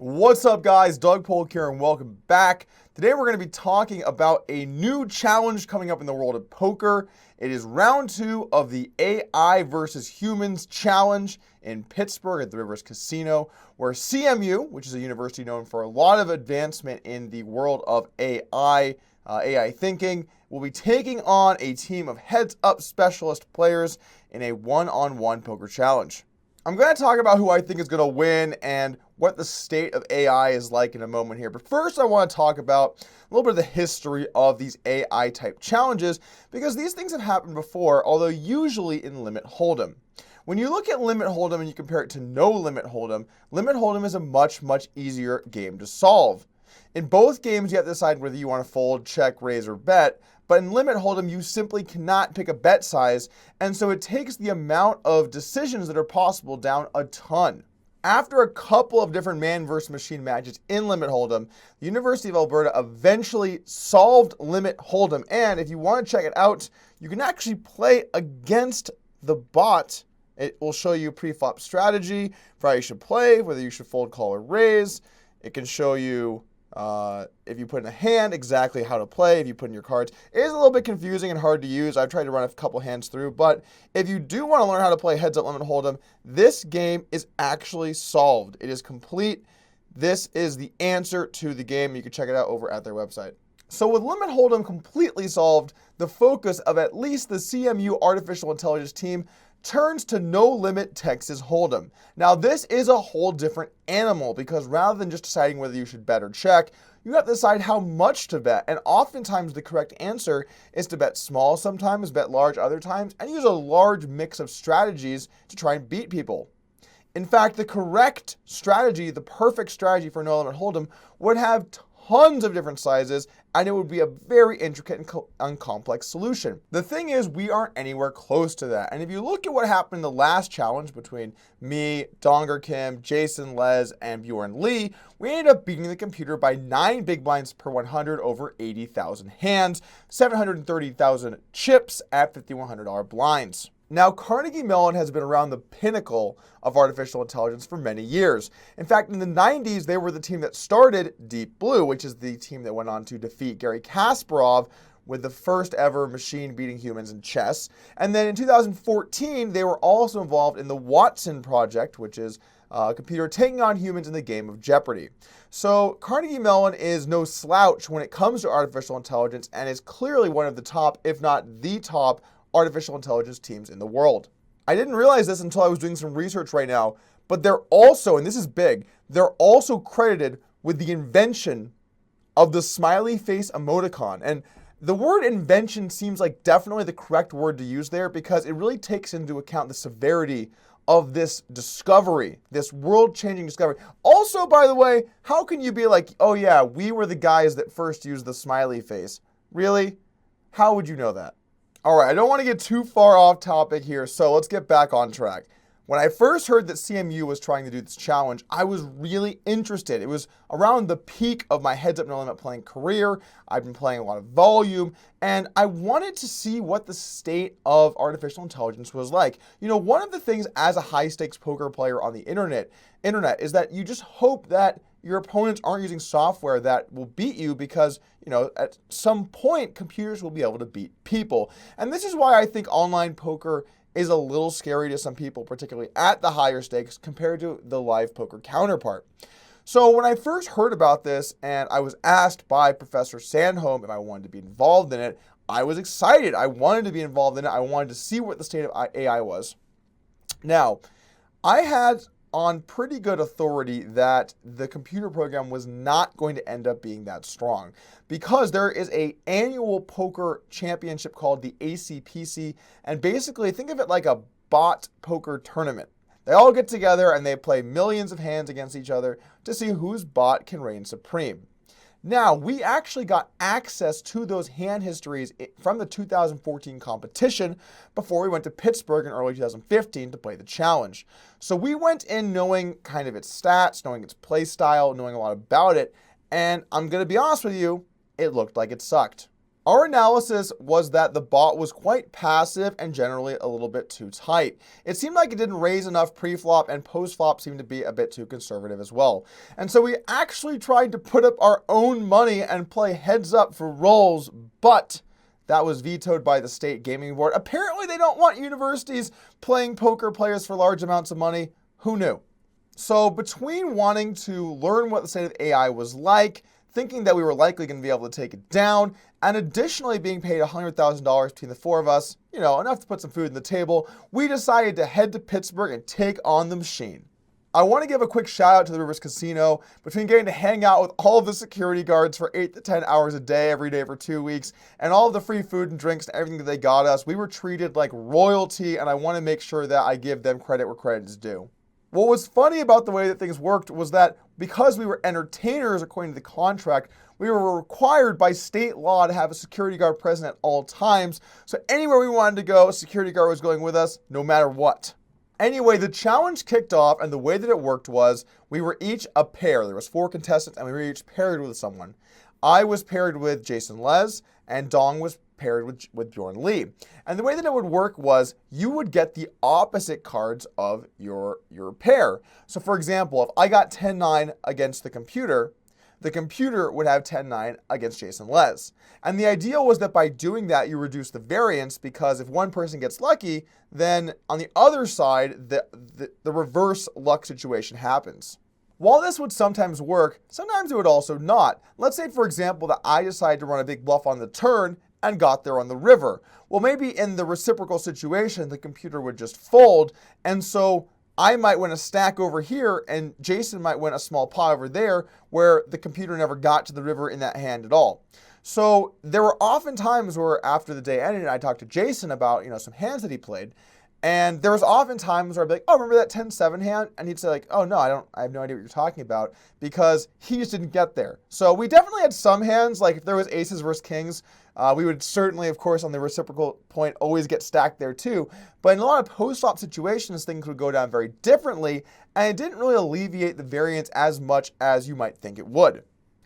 What's up, guys? Doug Polk here, and welcome back. Today we're going to be talking about a new challenge coming up in the world of poker. It is round 2 of the AI versus humans challenge in Pittsburgh at the Rivers Casino, where CMU, which is a university known for a lot of advancement in the world of AI thinking, will be taking on a team of heads-up specialist players in a one-on-one poker challenge. I'm going to talk about who I think is going to win and what the state of AI is like in a moment here. But first, I want to talk about a little bit of the history of these AI type challenges, because these things have happened before, although usually in Limit Hold'em. When you look at Limit Hold'em and you compare it to No Limit Hold'em is a much easier game to solve. In both games, you have to decide whether you want to fold, check, raise, or bet. But in Limit Hold'em, you simply cannot pick a bet size, and so it takes the amount of decisions that are possible down a ton. After a couple of different man versus machine matches in Limit Hold'em, the University of Alberta eventually solved Limit Hold'em, and if you want to check it out, you can actually play against the bot. It will show you pre-flop strategy for how you should play, whether you should fold, call, or raise. It can show you if you put in a hand, exactly how to play, if you put in your cards. It is a little bit confusing and hard to use. I've tried to run a couple hands through, but if you do want to learn how to play heads up Limit Hold'em, this game is actually solved. It is complete. This is the answer to the game. You can check it out over at their website. So with Limit Hold'em completely solved, the focus of at least the CMU artificial intelligence team turns to No Limit Texas Hold'em. Now this is a whole different animal, because rather than just deciding whether you should bet or check, you have to decide how much to bet. And oftentimes the correct answer is to bet small sometimes, bet large other times, and use a large mix of strategies to try and beat people. In fact, the correct strategy, the perfect strategy for No Limit Hold'em, would have tons of different sizes, and it would be a very intricate and complex solution. The thing is, we aren't anywhere close to that. And if you look at what happened in the last challenge between me, Donger Kim, Jason Les, and Bjorn Lee, we ended up beating the computer by 9 big blinds per 100 over 80,000 hands, 730,000 chips at $5,100 blinds. Now, Carnegie Mellon has been around the pinnacle of artificial intelligence for many years. In fact, in the 90s, they were the team that started Deep Blue, which is the team that went on to defeat Garry Kasparov with the first ever machine beating humans in chess. And then in 2014, they were also involved in the Watson project, which is a computer taking on humans in the game of Jeopardy. So Carnegie Mellon is no slouch when it comes to artificial intelligence, and is clearly one of the top, if not the top, artificial intelligence teams in the world. I didn't realize this until I was doing some research right now, but they're also, and this is big, they're also credited with the invention of the smiley face emoticon. And the word invention seems like definitely the correct word to use there, because it really takes into account the severity of this discovery, this world-changing discovery. Also, by the way, how can you be like, oh yeah, we were the guys that first used the smiley face? Really? How would you know that? All right, I don't want to get too far off topic here, so let's get back on track. When I first heard that CMU was trying to do this challenge, I was really interested. It was around the peak of my heads up no limit playing career. I've been playing a lot of volume, and I wanted to see what the state of artificial intelligence was like. You know, one of the things as a high stakes poker player on the internet is that you just hope that your opponents aren't using software that will beat you, because, you know, at some point computers will be able to beat people. And this is why I think online poker is a little scary to some people, particularly at the higher stakes, compared to the live poker counterpart. So when I first heard about this and I was asked by Professor Sandholm if I wanted to be involved in it, I was excited. I wanted to be involved in it. I wanted to see what the state of AI was. Now, I had on pretty good authority that the computer program was not going to end up being that strong, because there is an annual poker championship called the ACPC, and basically think of it like a bot poker tournament. They all get together and they play millions of hands against each other to see whose bot can reign supreme. Now, we actually got access to those hand histories from the 2014 competition before we went to Pittsburgh in early 2015 to play the challenge. So we went in knowing kind of its stats, knowing its play style, knowing a lot about it, and I'm going to be honest with you, it looked like it sucked. Our analysis was that the bot was quite passive and generally a little bit too tight. It seemed like it didn't raise enough pre-flop, and post-flop seemed to be a bit too conservative as well. And so we actually tried to put up our own money and play heads up for rolls, but that was vetoed by the state gaming board. Apparently they don't want universities playing poker players for large amounts of money. Who knew? So between wanting to learn what the state of AI was like, thinking that we were likely going to be able to take it down, and additionally being paid $100,000 between the four of us, enough to put some food on the table, we decided to head to Pittsburgh and take on the machine. I want to give a quick shout out to the Rivers Casino. Between getting to hang out with all of the security guards for 8 to 10 hours a day, every day for 2 weeks, and all of the free food and drinks and everything that they got us, we were treated like royalty, and I want to make sure that I give them credit where credit is due. What was funny about the way that things worked was that because we were entertainers according to the contract, we were required by state law to have a security guard present at all times. So anywhere we wanted to go, a security guard was going with us no matter what. Anyway, the challenge kicked off, and the way that it worked was we were each a pair. There was 4 contestants, and we were each paired with someone. I was paired with Jason Les, and Dong was paired with Bjorn Lee. And the way that it would work was you would get the opposite cards of your pair. So for example, if I got 10-9 against the computer would have 10-9 against Jason Les. And the idea was that by doing that, you reduce the variance, because if one person gets lucky, then on the other side, the reverse luck situation happens. While this would sometimes work, sometimes it would also not. Let's say, for example, that I decided to run a big bluff on the turn and got there on the river. Well, maybe in the reciprocal situation, the computer would just fold, and so I might win a stack over here, and Jason might win a small pot over there, where the computer never got to the river in that hand at all. So there were often times where after the day ended, I talked to Jason about some hands that he played, and there was often times where I'd be like, oh, remember that 10-7 hand? And he'd say like, oh no, I have no idea what you're talking about, because he just didn't get there. So we definitely had some hands, like if there was aces versus kings, we would certainly, of course, on the reciprocal point, always get stacked there too. But in a lot of post-flop situations, things would go down very differently, and it didn't really alleviate the variance as much as you might think it would.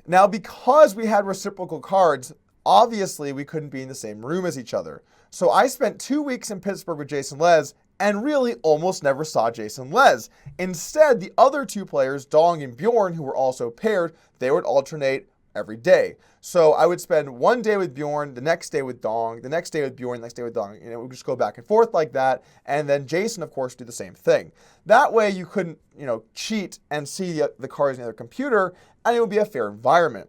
Now, because we had reciprocal cards, obviously we couldn't be in the same room as each other. So I spent 2 weeks in Pittsburgh with Jason Les and really almost never saw Jason Les. Instead, the other 2 players, Dong and Bjorn, who were also paired, they would alternate every day. So I would spend one day with Bjorn, the next day with Dong, the next day with Bjorn, the next day with Dong. We would just go back and forth like that. And then Jason, of course, do the same thing. That way you couldn't, cheat and see the cards in the other computer, and it would be a fair environment.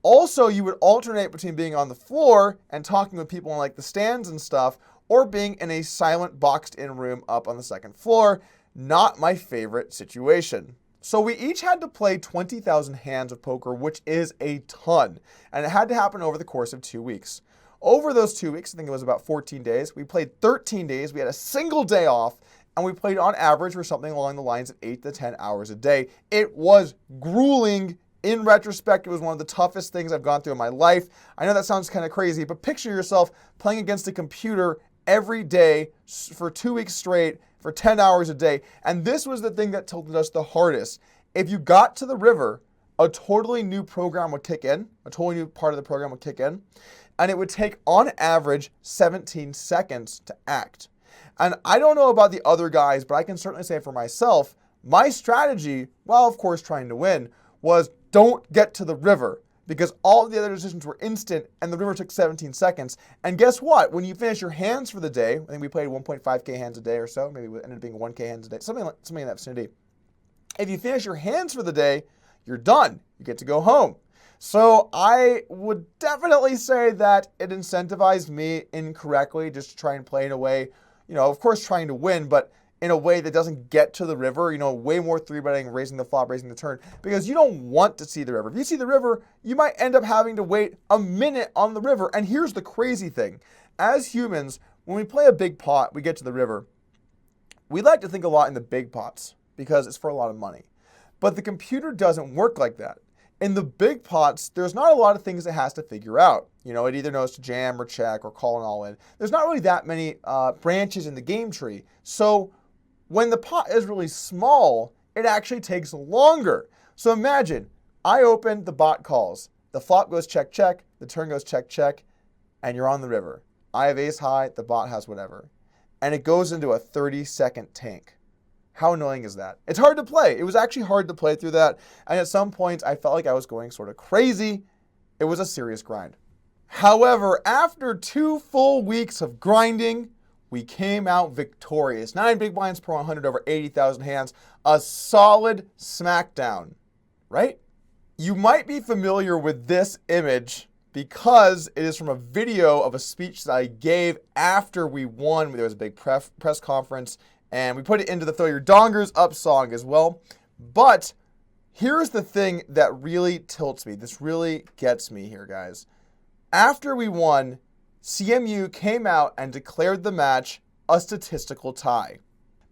Also, you would alternate between being on the floor and talking with people in like the stands and stuff, or being in a silent boxed-in room up on the second floor. Not my favorite situation. So we each had to play 20,000 hands of poker, which is a ton, and it had to happen over the course of 2 weeks. Over those 2 weeks, I think it was about 14 days, we played 13 days, we had a single day off, and we played on average for something along the lines of 8 to 10 hours a day. It was grueling. In retrospect, it was one of the toughest things I've gone through in my life. I know that sounds kind of crazy, but picture yourself playing against a computer every day for 2 weeks straight, for 10 hours a day. And this was the thing that tilted us the hardest. If you got to the river, a totally new program would kick in, a totally new part of the program would kick in, and it would take, on average, 17 seconds to act. And I don't know about the other guys, but I can certainly say for myself, my strategy, while of course trying to win, was don't get to the river, because all the other decisions were instant and the river took 17 seconds. And guess what? When you finish your hands for the day, I think we played 1.5K hands a day or so, maybe it ended up being 1K hands a day, something in that vicinity. If you finish your hands for the day, you're done. You get to go home. So I would definitely say that it incentivized me incorrectly just to try and play in a way, of course trying to win, but in a way that doesn't get to the river, way more 3-betting, raising the flop, raising the turn, because you don't want to see the river. If you see the river, you might end up having to wait a minute on the river. And here's the crazy thing. As humans, when we play a big pot, we get to the river, we like to think a lot in the big pots because it's for a lot of money. But the computer doesn't work like that. In the big pots, there's not a lot of things it has to figure out. It either knows to jam or check or call an all-in. There's not really that many branches in the game tree. So when the pot is really small, it actually takes longer. So imagine, I open, the bot calls. The flop goes check, check. The turn goes check, check. and you're on the river. I have ace high, the bot has whatever. And it goes into a 30-second tank. How annoying is that? It's hard to play. It was actually hard to play through that. And at some points, I felt like I was going sort of crazy. It was a serious grind. However, after 2 full weeks of grinding, we came out victorious. 9 big blinds per 100 over 80,000 hands. A solid smackdown, right? You might be familiar with this image because it is from a video of a speech that I gave after we won. There was a big press conference, and we put it into the Throw Your Dongers Up song as well. But here's the thing that really tilts me. This really gets me here, guys. After we won, CMU came out and declared the match a statistical tie.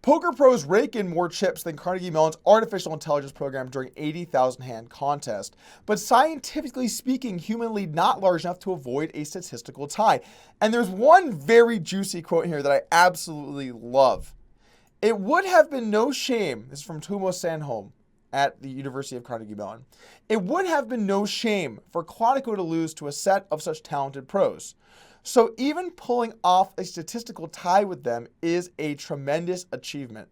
Poker pros rake in more chips than Carnegie Mellon's artificial intelligence program during 80,000 hand contest. But scientifically speaking, human lead not large enough to avoid a statistical tie. And there's one very juicy quote here that I absolutely love. It would have been no shame, this is from Tuomo Sandholm at the University of Carnegie Mellon. It would have been no shame for Quantico to lose to a set of such talented pros. So even pulling off a statistical tie with them is a tremendous achievement.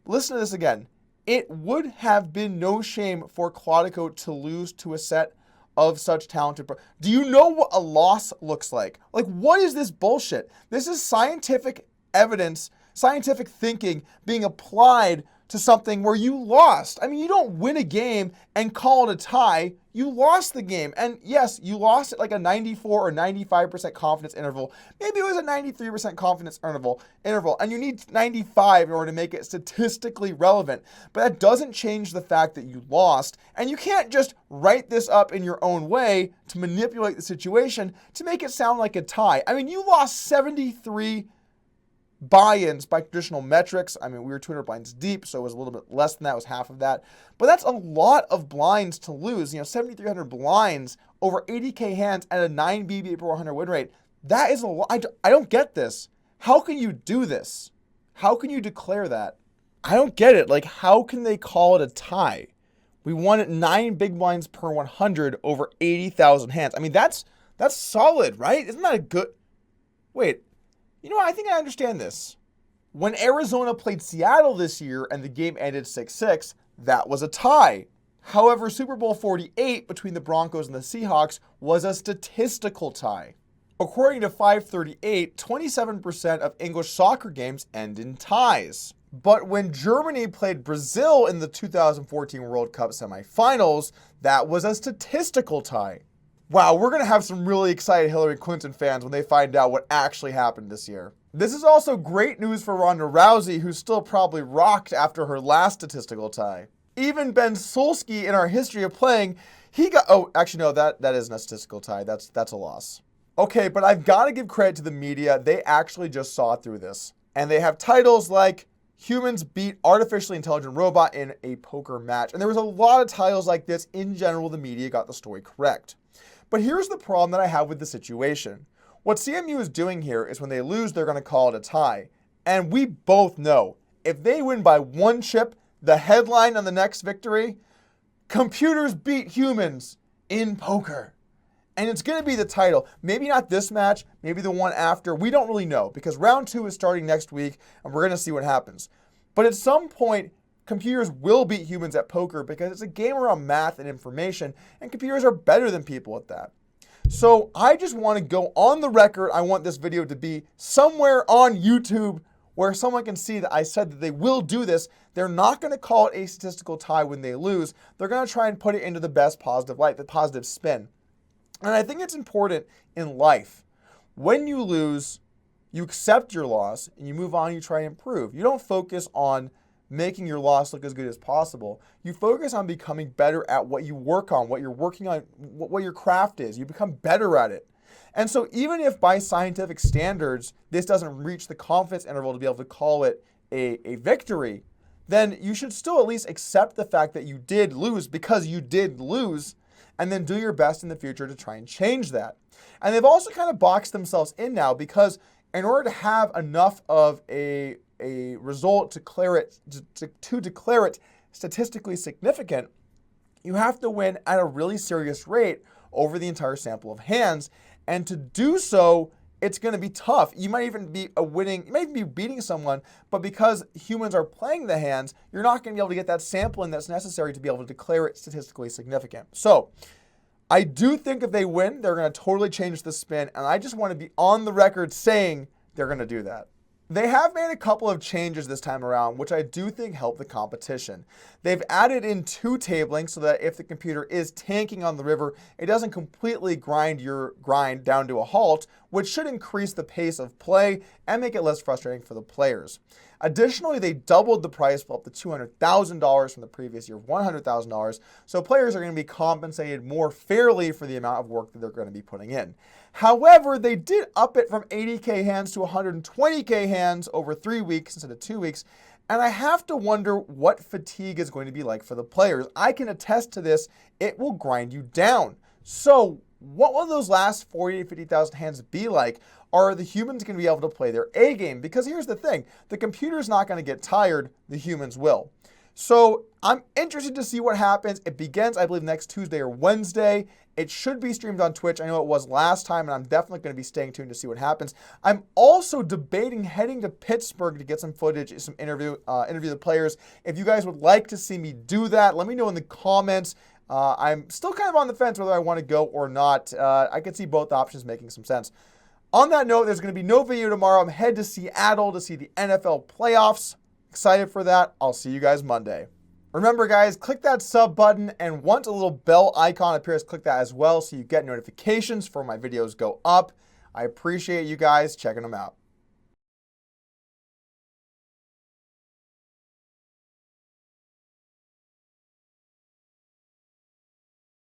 Listen to this again. It would have been no shame for Quantico to lose to a set of such talented pros. Do you know what a loss looks like? Like, what is this bullshit? This is scientific evidence, scientific thinking being applied to something where you lost. I mean, you don't win a game and call it a tie. You lost the game. And yes, you lost at like a 94 or 95% confidence interval. Maybe it was a 93% confidence interval, and you need 95 in order to make it statistically relevant. But that doesn't change the fact that you lost. And you can't just write this up in your own way to manipulate the situation to make it sound like a tie. I mean, you lost 73 buy-ins by traditional metrics. I mean, we were 200 blinds deep, so it was a little bit less than that. It was half of that. But that's a lot of blinds to lose. 7,300 blinds over 80K hands at a 9 BB per 100 win rate. That is a lot. I don't get this. How can you do this? How can you declare that? I don't get it. Like, how can they call it a tie? We won at 9 big blinds per 100 over 80,000 hands. I mean, that's solid, right? Isn't that a good... Wait. You know what? I think I understand this. When Arizona played Seattle this year and the game ended 6-6, that was a tie. However, Super Bowl 48 between the Broncos and the Seahawks was a statistical tie. According to 538, 27% of English soccer games end in ties. But when Germany played Brazil in the 2014 World Cup semifinals, that was a statistical tie. Wow, we're going to have some really excited Hillary Clinton fans when they find out what actually happened this year. This is also great news for Ronda Rousey, who's still probably rocked after her last statistical tie. Even Ben Solsky, in our history of playing, he got... Oh, actually, no, that isn't a statistical tie. That's a loss. Okay, but I've got to give credit to the media. They actually just saw through this. And they have titles like Humans Beat Artificially Intelligent Robot in a Poker Match. And there was a lot of titles like this. In general, the media got the story correct. But here's the problem that I have with the situation. What CMU is doing here is when they lose, they're going to call it a tie. And we both know, if they win by 1 chip, the headline on the next victory, computers beat humans in poker. And it's going to be the title. Maybe not this match, maybe the one after. We don't really know because round 2 is starting next week and we're going to see what happens. But at some point, computers will beat humans at poker because it's a game around math and information, and computers are better than people at that. So I just want to go on the record. I want this video to be somewhere on YouTube where someone can see that I said that they will do this. They're not going to call it a statistical tie when they lose. They're going to try and put it into the best positive light, the positive spin. And I think it's important in life. When you lose, you accept your loss and you move on, you try and improve. You don't focus on making your loss look as good as possible. You focus on becoming better at what you work on, what you're working on, what your craft is. You become better at it. And so even if by scientific standards, this doesn't reach the confidence interval to be able to call it a victory, then you should still at least accept the fact that you did lose because you did lose, and then do your best in the future to try and change that. And they've also kind of boxed themselves in now because in order to have enough of a result to declare it statistically significant, you have to win at a really serious rate over the entire sample of hands. And to do so, it's going to be tough. You might even be winning, you might even be beating someone, but because humans are playing the hands, you're not going to be able to get that sampling that's necessary to be able to declare it statistically significant. So I do think if they win, they're going to totally change the spin, and I just want to be on the record saying they're going to do that. They have made a couple of changes this time around, which I do think help the competition. They've added in 2 tabling so that if the computer is tanking on the river, it doesn't completely grind your grind down to a halt, which should increase the pace of play and make it less frustrating for the players. Additionally, they doubled the price up to $200,000 from the previous year of $100,000, so players are going to be compensated more fairly for the amount of work that they're going to be putting in. However, they did up it from 80K hands to 120K hands over 3 weeks instead of 2 weeks, and I have to wonder what fatigue is going to be like for the players. I can attest to this. It will grind you down. So what will those last 40 to 50,000 hands be like? Are the humans going to be able to play their A game? Because here's the thing, the computer's not going to get tired, the humans will. So I'm interested to see what happens. It begins, I believe, next Tuesday or Wednesday. It should be streamed on Twitch. I know it was last time, and I'm definitely going to be staying tuned to see what happens. I'm also debating heading to Pittsburgh to get some footage, some interview the players. If you guys would like to see me do that, let me know in the comments. I'm still kind of on the fence whether I want to go or not. I could see both options making some sense. On that note, there's going to be no video tomorrow. I'm headed to Seattle to see the NFL playoffs. Excited for that. I'll see you guys Monday. Remember, guys, click that sub button, and once a little bell icon appears, click that as well so you get notifications for when my videos go up. I appreciate you guys checking them out.